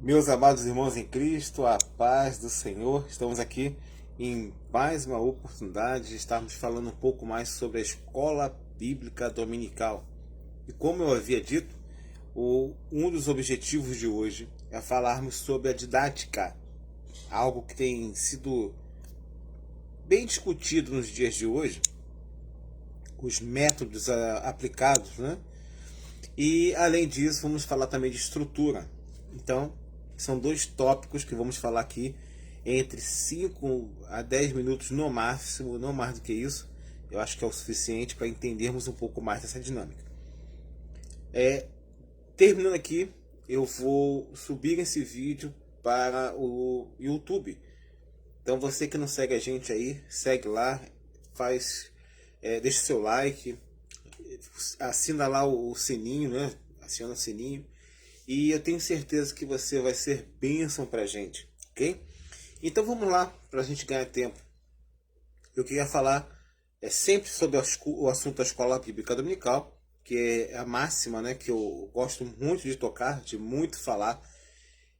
Meus amados irmãos em Cristo, a paz do Senhor, estamos aqui em mais uma oportunidade de estarmos falando um pouco mais sobre a escola bíblica dominical. E como eu havia dito, um dos objetivos de hoje é falarmos sobre a didática, algo que tem sido bem discutido nos dias de hoje, os métodos aplicados, né? E além disso, vamos falar também de estrutura. Então, são dois tópicos que vamos falar aqui entre 5 a 10 minutos no máximo, não mais do que isso. Eu acho que é o suficiente para entendermos um pouco mais dessa dinâmica. Terminando aqui, eu vou subir esse vídeo para o YouTube. Então você que não segue a gente aí, segue lá, deixa seu like, assina lá o sininho, né? Aciona o sininho. E eu tenho certeza que você vai ser bênção pra gente, ok? Então vamos lá, pra gente ganhar tempo. Eu queria falar sempre sobre o assunto da escola bíblica dominical, que é a máxima, né? Que eu gosto muito de tocar, de muito falar.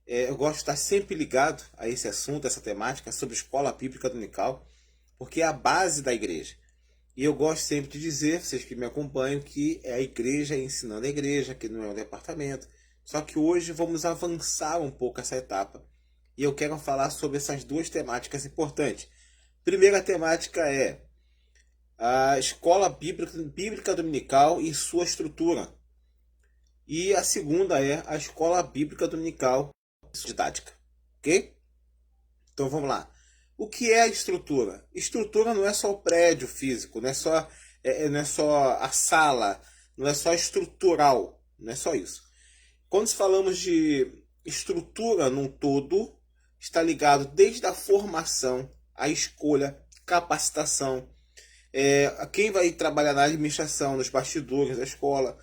Eu gosto de estar sempre ligado a esse assunto, essa temática sobre escola bíblica dominical, porque é a base da igreja. E eu gosto sempre de dizer, vocês que me acompanham, que é a igreja ensinando a igreja, que não é um departamento. Só que hoje vamos avançar um pouco essa etapa. E eu quero falar sobre essas duas temáticas importantes. Primeira temática é a escola bíblica dominical e sua estrutura. E a segunda é a escola bíblica dominical e sua didática. Ok? Então vamos lá. O que é a estrutura? Estrutura não é só o prédio físico, não é só a sala, não é só estrutural, não é só isso. Quando falamos de estrutura num todo, está ligado desde a formação, a escolha, capacitação, quem vai trabalhar na administração, nos bastidores da escola,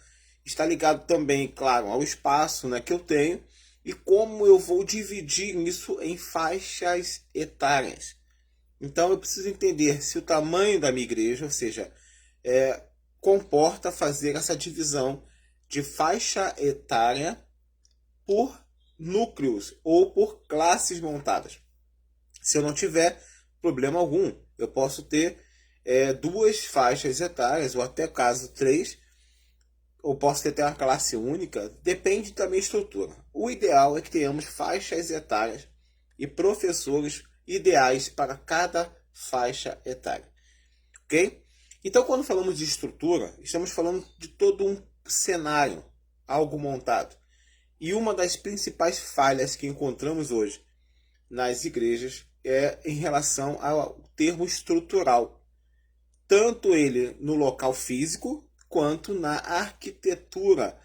está ligado também, claro, ao espaço, né, que eu tenho e como eu vou dividir isso em faixas etárias. Então eu preciso entender se o tamanho da minha igreja, ou seja, comporta fazer essa divisão de faixa etária por núcleos ou por classes montadas. Se eu não tiver problema algum, eu posso ter duas faixas etárias, ou até caso três, ou posso ter até uma classe única, depende da minha estrutura. O ideal é que tenhamos faixas etárias e professores ideais para cada faixa etária. Ok? Então, quando falamos de estrutura, estamos falando de todo um cenário, algo montado. E uma das principais falhas que encontramos hoje nas igrejas é em relação ao termo estrutural. Tanto ele no local físico, quanto na arquitetura,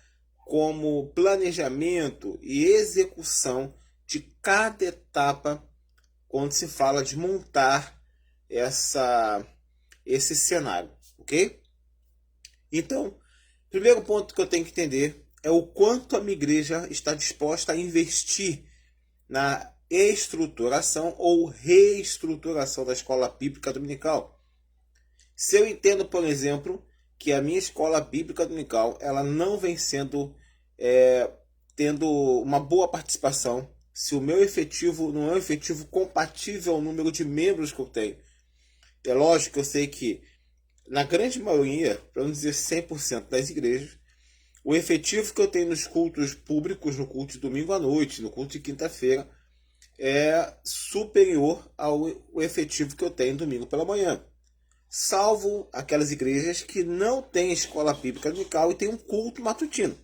como planejamento e execução de cada etapa quando se fala de montar esse cenário, ok? Então, primeiro ponto que eu tenho que entender é o quanto a minha igreja está disposta a investir na estruturação ou reestruturação da escola bíblica dominical. Se eu entendo, por exemplo, que a minha escola bíblica dominical ela não vem tendo uma boa participação, se o meu efetivo não é um efetivo compatível ao número de membros que eu tenho. É lógico que eu sei que na grande maioria, para não dizer 100% das igrejas, o efetivo que eu tenho nos cultos públicos, no culto de domingo à noite, no culto de quinta-feira, é superior ao efetivo que eu tenho domingo pela manhã. Salvo aquelas igrejas que não têm escola bíblica dominical e têm um culto matutino.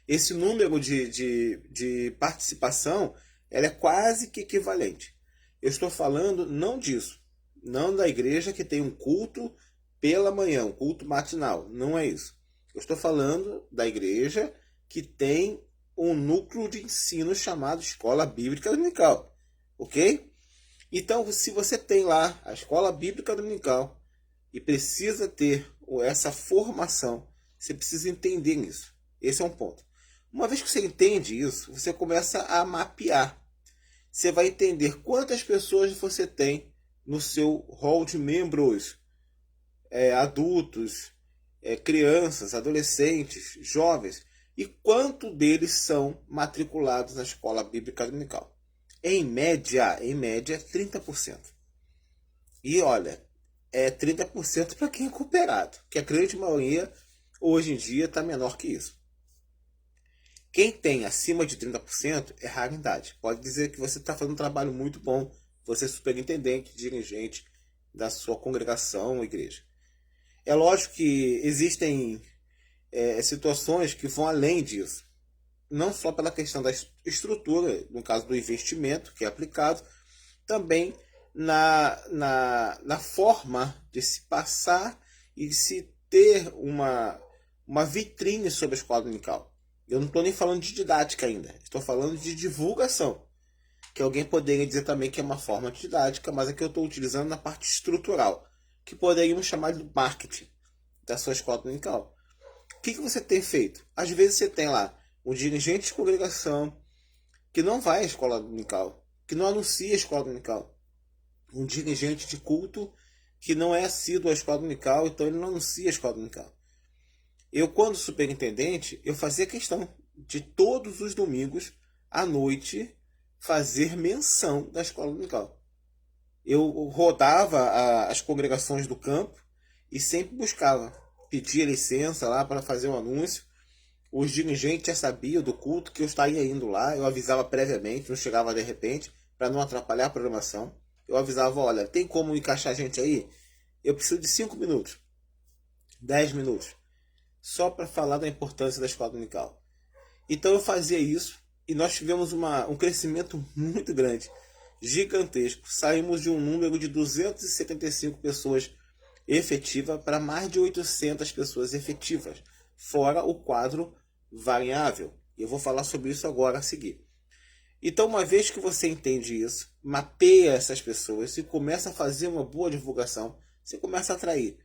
Esse número de participação ela é quase que equivalente. Eu estou falando não disso. Não da igreja que tem um culto pela manhã, um culto matinal. Não é isso. Eu estou falando da igreja que tem um núcleo de ensino chamado Escola Bíblica Dominical. Ok? Então, se você tem lá a Escola Bíblica Dominical e precisa ter essa formação, você precisa entender isso. Esse é um ponto. Uma vez que você entende isso, você começa a mapear. Você vai entender quantas pessoas você tem no seu hall de membros, adultos, crianças, adolescentes, jovens. E quanto deles são matriculados na escola bíblica dominical? Em média 30%. E olha, é 30% para quem é cooperado, que a grande maioria hoje em dia está menor que isso. Quem tem acima de 30% é raridade. Pode dizer que você está fazendo um trabalho muito bom, você é superintendente, dirigente da sua congregação ou igreja. É lógico que existem situações que vão além disso. Não só pela questão da estrutura, no caso do investimento que é aplicado, também na forma de se passar e de se ter uma vitrine sobre a escola dominical. Eu não estou nem falando de didática ainda, estou falando de divulgação, que alguém poderia dizer também que é uma forma de didática, mas aqui eu estou utilizando na parte estrutural, que poderíamos chamar de marketing da sua escola dominical. O que você tem feito? Às vezes você tem lá um dirigente de congregação que não vai à escola dominical, que não anuncia a escola dominical. Um dirigente de culto que não é assíduo à escola dominical, então ele não anuncia a escola dominical. Eu, quando superintendente, eu fazia questão de todos os domingos à noite fazer menção da escola dominical. Eu rodava as congregações do campo e sempre buscava, pedia licença lá para fazer um anúncio. Os dirigentes já sabiam do culto que eu estaria indo lá, eu avisava previamente, não chegava de repente, para não atrapalhar a programação. Eu avisava, olha, tem como encaixar a gente aí? Eu preciso de 5 minutos, 10 minutos, só para falar da importância da escola dominical. Então eu fazia isso e nós tivemos um crescimento muito grande, gigantesco. Saímos de um número de 275 pessoas efetivas para mais de 800 pessoas efetivas, fora o quadro variável. Eu vou falar sobre isso agora a seguir. Então, uma vez que você entende isso, mapeia essas pessoas e começa a fazer uma boa divulgação, você começa a atrair.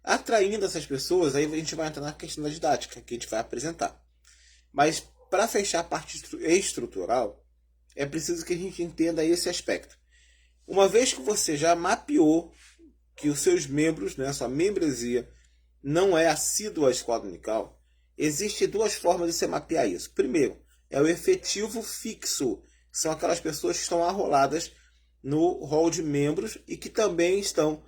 Atraindo essas pessoas, aí a gente vai entrar na questão da didática, que a gente vai apresentar. Mas, para fechar a parte estrutural, é preciso que a gente entenda esse aspecto. Uma vez que você já mapeou que os seus membros, né, a sua membresia, não é assídua à escola dominical, existem duas formas de você mapear isso. Primeiro, é o efetivo fixo. São aquelas pessoas que estão arroladas no rol de membros e que também estão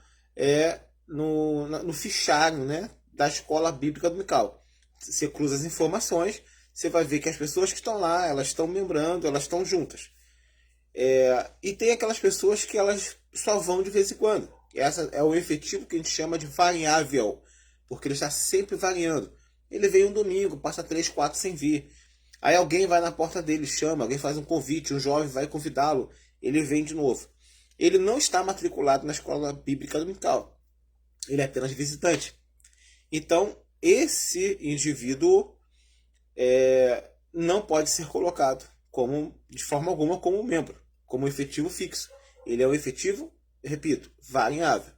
no fichário, né, da escola bíblica dominical. Você cruza as informações, você vai ver que as pessoas que estão lá, elas estão membrando, elas estão juntas. E tem aquelas pessoas que elas só vão de vez em quando. Essa é o efetivo que a gente chama de variável, porque ele está sempre variando. Ele vem um domingo, passa 3, 4 sem vir. Aí alguém vai na porta dele, chama, alguém faz um convite, um jovem vai convidá-lo, ele vem de novo. Ele não está matriculado na escola bíblica dominical. Ele é apenas visitante. Então, esse indivíduo não pode ser colocado de forma alguma como membro, como efetivo fixo. Ele é um efetivo, repito, variável.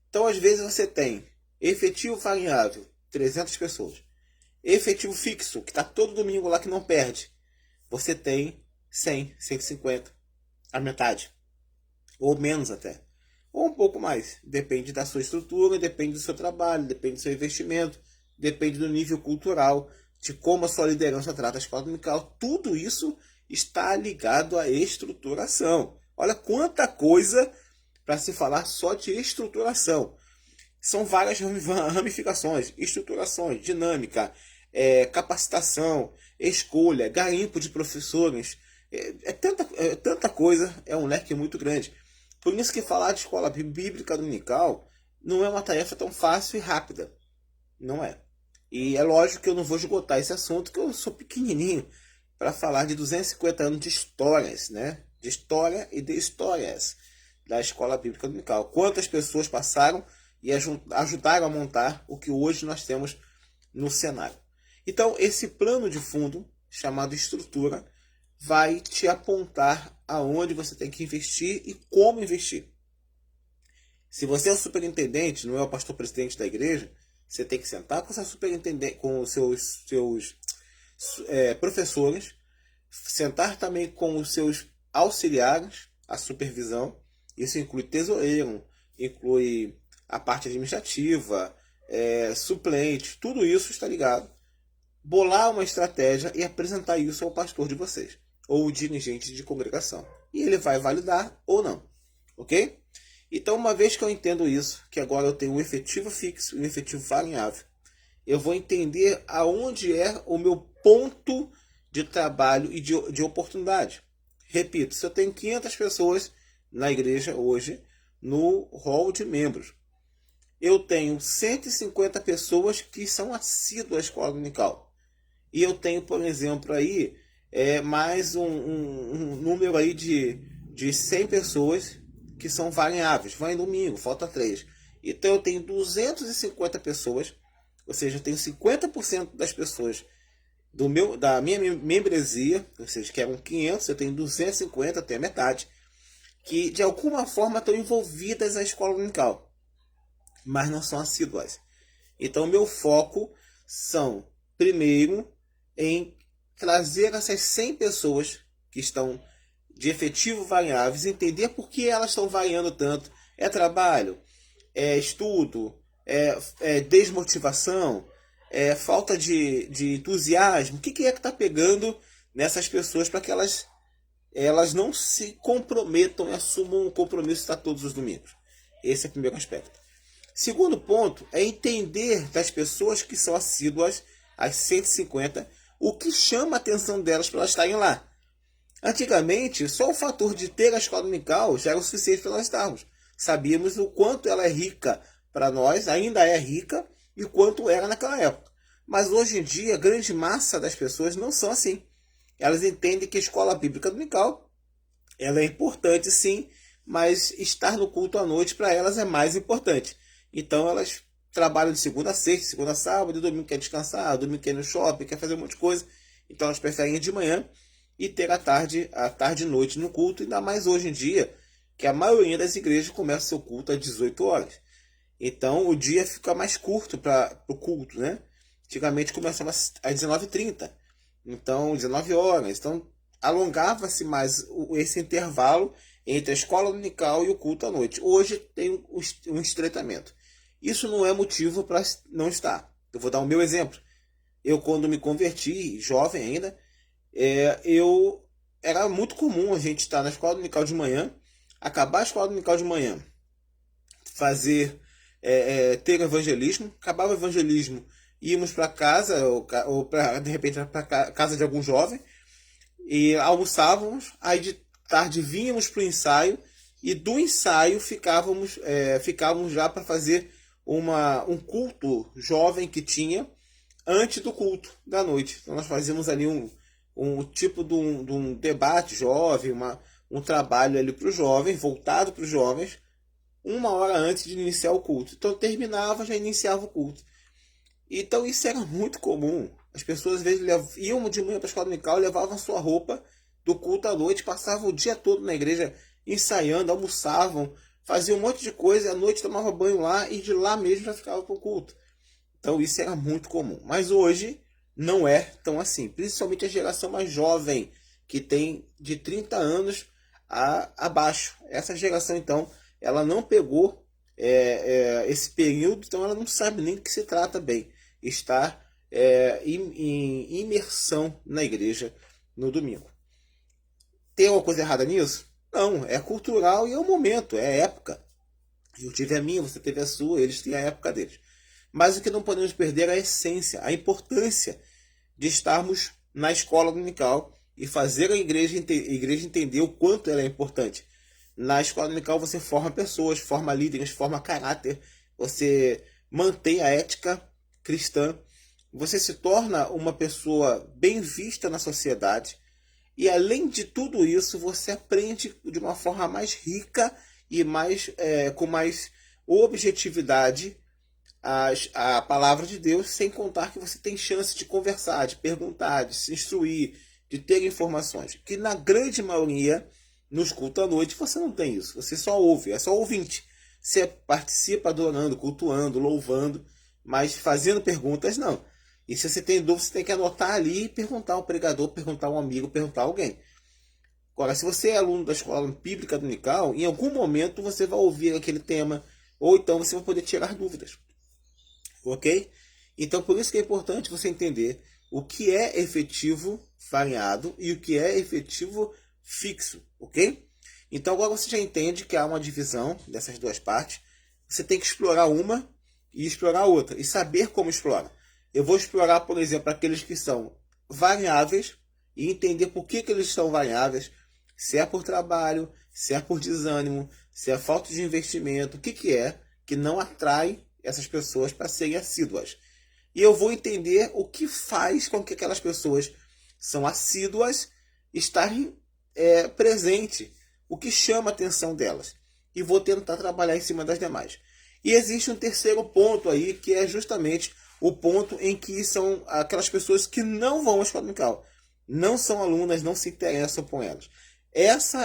Então, às vezes você tem efetivo variável, 300 pessoas. Efetivo fixo, que está todo domingo lá que não perde. Você tem 100, 150, a metade. Ou menos até. Ou um pouco mais. Depende da sua estrutura, depende do seu trabalho, depende do seu investimento, depende do nível cultural, de como a sua liderança trata a escola dominical. Tudo isso está ligado à estruturação. Olha quanta coisa para se falar só de estruturação. São várias ramificações, estruturações, dinâmica, capacitação, escolha, garimpo de professores. Tanta coisa, é um leque muito grande. Por isso que falar de escola bíblica dominical não é uma tarefa tão fácil e rápida. Não é. E é lógico que eu não vou esgotar esse assunto, que eu sou pequenininho para falar de 250 anos de histórias, né? De história e de histórias da escola bíblica dominical. Quantas pessoas passaram e ajudaram a montar o que hoje nós temos no cenário. Então, esse plano de fundo, chamado estrutura, vai te apontar aonde você tem que investir e como investir. Se você é o superintendente, não é o pastor presidente da igreja, você tem que sentar com o seu superintendente, com os seus professores, sentar também com os seus auxiliares, a supervisão. Isso inclui tesoureiro, inclui a parte administrativa, suplente, tudo isso está ligado. bolar uma estratégia e apresentar isso ao pastor de vocês, ou dirigente de congregação. E ele vai validar ou não, ok? Então, uma vez que eu entendo isso, que agora eu tenho um efetivo fixo e um efetivo variável, eu vou entender aonde é o meu ponto de trabalho e de oportunidade. Repito, se eu tenho 500 pessoas na igreja hoje, no hall de membros, eu tenho 150 pessoas que são assíduas à escola dominical. E eu tenho, por exemplo, aí, mais um número aí de 100 pessoas que são variáveis. Vai em domingo, falta 3. Então eu tenho 250 pessoas, ou seja, eu tenho 50% das pessoas da minha membresia, ou seja, que eram 500, eu tenho 250, eu tenho a metade, que de alguma forma estão envolvidas na escola dominical, mas não são assíduas. Então, meu foco são, primeiro, em trazer essas 100 pessoas que estão de efetivo variáveis, entender por que elas estão variando tanto. É trabalho, é estudo, é desmotivação, é falta de entusiasmo. O que é que está pegando nessas pessoas para que elas não se comprometam e assumam um compromisso de estar todos os domingos? Esse é o primeiro aspecto. Segundo ponto é entender das pessoas que são assíduas, as 150, o que chama a atenção delas para elas estarem lá. Antigamente, só o fator de ter a escola dominical já era o suficiente para nós estarmos. Sabíamos o quanto ela é rica para nós, ainda é rica, e quanto era naquela época. Mas hoje em dia, a grande massa das pessoas não são assim. Elas entendem que a escola bíblica dominical ela é importante sim, mas estar no culto à noite para elas é mais importante. Então elas trabalham de segunda a sexta, segunda a sábado, domingo quer descansar, domingo quer ir no shopping, quer fazer um monte de coisa. Então elas preferem ir de manhã e ter a tarde e noite no culto, ainda mais hoje em dia, que a maioria das igrejas começa seu culto às 18 horas. Então o dia fica mais curto para o culto, né? Antigamente começava às 19h30, então 19 horas. Então alongava-se mais esse intervalo entre a escola dominical e o culto à noite. Hoje tem um estreitamento. Isso não é motivo para não estar. Eu vou dar o meu exemplo. Eu, quando me converti, jovem ainda, era muito comum a gente estar na escola dominical de manhã, acabar a escola dominical de manhã, ter evangelismo, acabava o evangelismo, íamos para casa, ou pra, de repente para casa de algum jovem, e almoçávamos, aí de tarde vínhamos para o ensaio, e do ensaio ficávamos já para fazer um culto jovem que tinha antes do culto da noite. Então nós fazíamos ali um tipo de um debate jovem, um trabalho ali para os jovens, voltado para os jovens, 1 hora antes de iniciar o culto. Então terminava, já iniciava o culto. Então isso era muito comum. As pessoas às vezes iam de manhã para a escola dominical, levavam sua roupa do culto à noite, passavam o dia todo na igreja ensaiando, almoçavam, faziam um monte de coisa, à noite tomava banho lá e de lá mesmo já ficava para o culto. Então isso era muito comum. Mas hoje não é tão assim. Principalmente a geração mais jovem, que tem de 30 anos abaixo. Essa geração, então, ela não pegou esse período, então ela não sabe nem do que se trata bem. Estar em imersão na igreja no domingo. Tem alguma coisa errada nisso? Não, é cultural e é o momento, é a época. Eu tive a minha, você teve a sua, eles têm a época deles. Mas o que não podemos perder é a essência, a importância de estarmos na escola dominical e fazer a igreja entender o quanto ela é importante. Na escola dominical você forma pessoas, forma líderes, forma caráter, você mantém a ética cristã, você se torna uma pessoa bem vista na sociedade e além de tudo isso você aprende de uma forma mais rica e com mais objetividade a palavra de Deus, sem contar que você tem chance de conversar, de perguntar, de se instruir, de ter informações. Que na grande maioria, nos cultos à noite, você não tem isso. Você só ouve, é só ouvinte. Você participa adorando, cultuando, louvando, mas fazendo perguntas, não. E se você tem dúvida, você tem que anotar ali e perguntar ao pregador, perguntar a um amigo, perguntar a alguém. Agora, se você é aluno da escola bíblica dominical, em algum momento você vai ouvir aquele tema, ou então você vai poder tirar dúvidas. Ok? Então, por isso que é importante você entender o que é efetivo variado e o que é efetivo fixo, ok? Então agora você já entende que há uma divisão dessas duas partes. Você tem que explorar uma e explorar a outra, e saber como explora. Eu vou explorar, por exemplo, aqueles que são variáveis e entender por que eles são variáveis, se é por trabalho, se é por desânimo, se é falta de investimento, o que é que não atrai essas pessoas para serem assíduas. E eu vou entender o que faz com que aquelas pessoas são assíduas estarem presentes, o que chama a atenção delas. E vou tentar trabalhar em cima das demais. E existe um terceiro ponto aí, que é justamente o ponto em que são aquelas pessoas que não vão à escola dominical, não são alunas, não se interessam por elas. Esse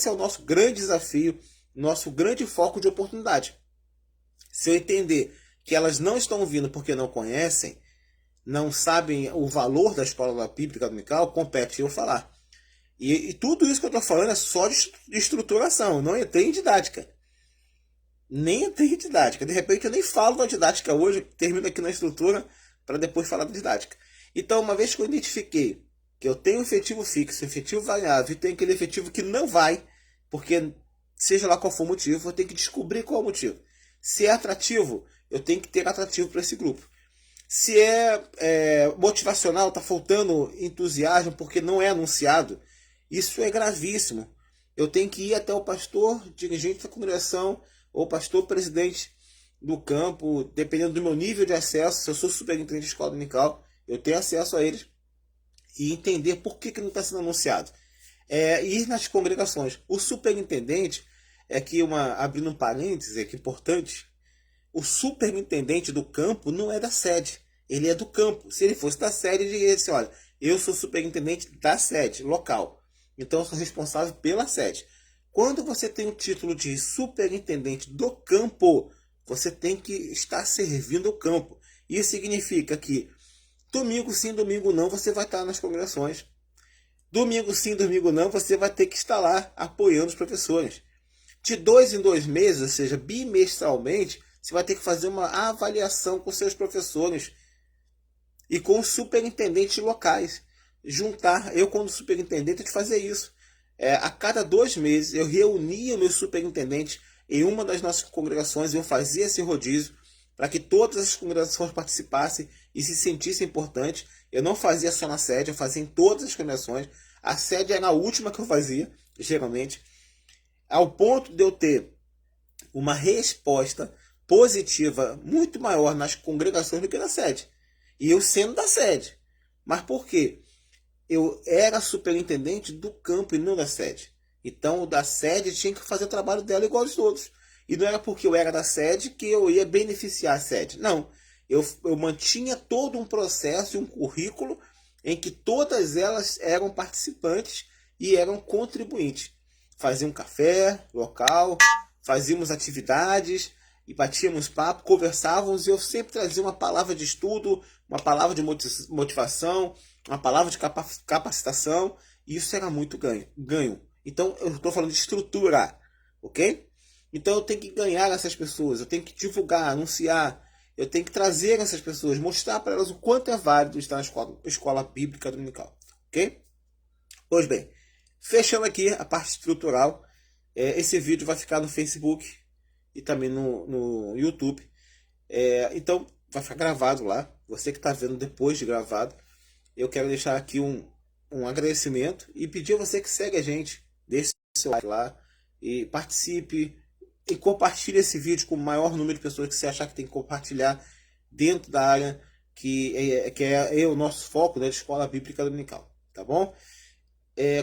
é o nosso grande desafio, nosso grande foco de oportunidade. Se eu entender que elas não estão vindo porque não conhecem, não sabem o valor da escola bíblica dominical, compete eu falar. E tudo isso que eu estou falando é só de estruturação, não entrei em didática. Nem entrei em didática. De repente eu nem falo da didática hoje, termino aqui na estrutura para depois falar da didática. Então, uma vez que eu identifiquei que eu tenho efetivo fixo, efetivo variável e tenho aquele efetivo que não vai, porque seja lá qual for o motivo, eu tenho que descobrir qual é o motivo. Se é atrativo, eu tenho que ter atrativo para esse grupo. Se é motivacional, está faltando entusiasmo porque não é anunciado, isso é gravíssimo. Eu tenho que ir até o pastor, dirigente da congregação, ou pastor presidente do campo, dependendo do meu nível de acesso. Se eu sou superintendente de escola dominical, eu tenho acesso a eles e entender por que não está sendo anunciado. Ir nas congregações. O superintendente, abrindo um parênteses, é que importante, o superintendente do campo não é da sede, ele é do campo. Se ele fosse da sede, ele diria assim, olha, eu sou superintendente da sede, local. Então eu sou responsável pela sede. Quando você tem o título de superintendente do campo, você tem que estar servindo o campo. Isso significa que domingo sim, domingo não, você vai estar nas congregações. Domingo sim, domingo não, você vai ter que estar lá apoiando os professores. De 2 em 2 meses, ou seja, bimestralmente, você vai ter que fazer uma avaliação com seus professores e com os superintendentes locais. Eu, como superintendente, tenho que fazer isso. A cada 2 meses, eu reunia meus superintendentes em uma das nossas congregações, eu fazia esse rodízio para que todas as congregações participassem e se sentissem importantes. Eu não fazia só na sede, eu fazia em todas as congregações. A sede era a última que eu fazia, geralmente, ao ponto de eu ter uma resposta positiva muito maior nas congregações do que na sede. E eu sendo da sede. Mas por quê? Eu era superintendente do campo e não da sede. Então, o da sede tinha que fazer o trabalho dela igual aos outros. E não era porque eu era da sede que eu ia beneficiar a sede. Não. Eu mantinha todo um processo e um currículo em que todas elas eram participantes e eram contribuintes. Faziam café local, fazíamos atividades e batíamos papo, conversávamos, e eu sempre trazia uma palavra de estudo, uma palavra de motivação, uma palavra de capacitação, e isso era muito ganho. Então eu estou falando de estrutura, ok? Então eu tenho que ganhar essas pessoas, eu tenho que divulgar, anunciar, eu tenho que trazer essas pessoas, mostrar para elas o quanto é válido estar na escola bíblica dominical, ok? Pois bem, fechando aqui a parte estrutural, esse vídeo vai ficar no Facebook e também no YouTube. Então vai ficar gravado lá. Você que está vendo depois de gravado, eu quero deixar aqui um agradecimento e pedir a você que segue a gente, deixe seu like lá e participe e compartilhe esse vídeo com o maior número de pessoas que você achar que tem que compartilhar dentro da área que é o nosso foco da Escola Bíblica Dominical, tá bom?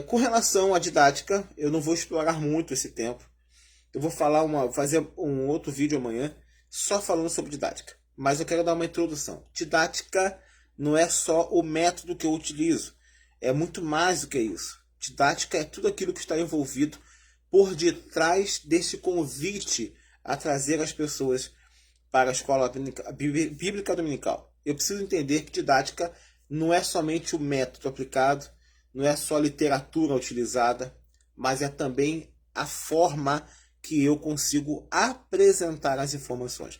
Com relação à didática, eu não vou explorar muito esse tempo. Eu vou fazer um outro vídeo amanhã só falando sobre didática. Mas eu quero dar uma introdução. Didática não é só o método que eu utilizo. É muito mais do que isso. Didática é tudo aquilo que está envolvido por detrás desse convite a trazer as pessoas para a Escola Bíblica Dominical. Eu preciso entender que didática não é somente o método aplicado, não é só a literatura utilizada, mas é também a forma que eu consigo apresentar as informações.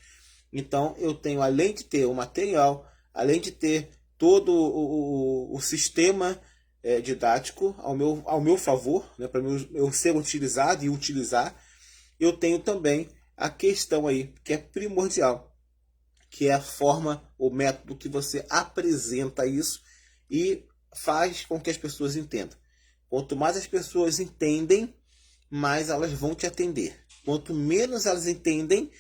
Então, eu tenho, além de ter o material, além de ter todo o sistema didático ao meu favor, né, para eu ser utilizado e utilizar. Eu tenho também a questão aí que é primordial, que é a forma, o método que você apresenta isso e faz com que as pessoas entendam. Quanto mais as pessoas entendem, mais elas vão te atender. Quanto menos elas entendem,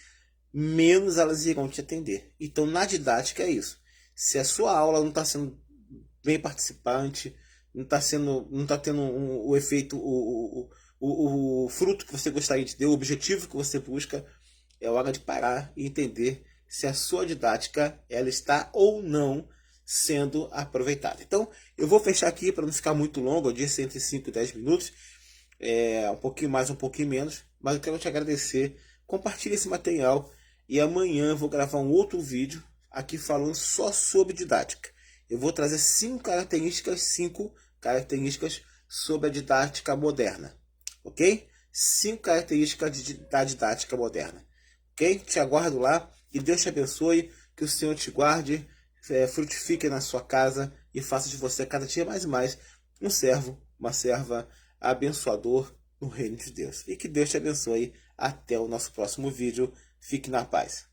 menos elas irão te atender. Então, na didática é isso. Se a sua aula não está sendo bem participante, não está tendo o efeito, o fruto que você gostaria de ter, o objetivo que você busca, é hora de parar e entender se a sua didática ela está ou não sendo aproveitada. Então, eu vou fechar aqui para não ficar muito longo, eu disse entre 5 e 10 minutos, um pouquinho mais, um pouquinho menos, mas eu quero te agradecer. Compartilhe esse material e amanhã eu vou gravar um outro vídeo aqui falando só sobre didática. Eu vou trazer 5 características sobre a didática moderna, ok? 5 características da didática moderna, ok? Te aguardo lá e Deus te abençoe, que o Senhor te guarde, frutifique na sua casa e faça de você cada dia mais e mais um servo, uma serva abençoador no reino de Deus. E que Deus te abençoe. Até o nosso próximo vídeo. Fique na paz.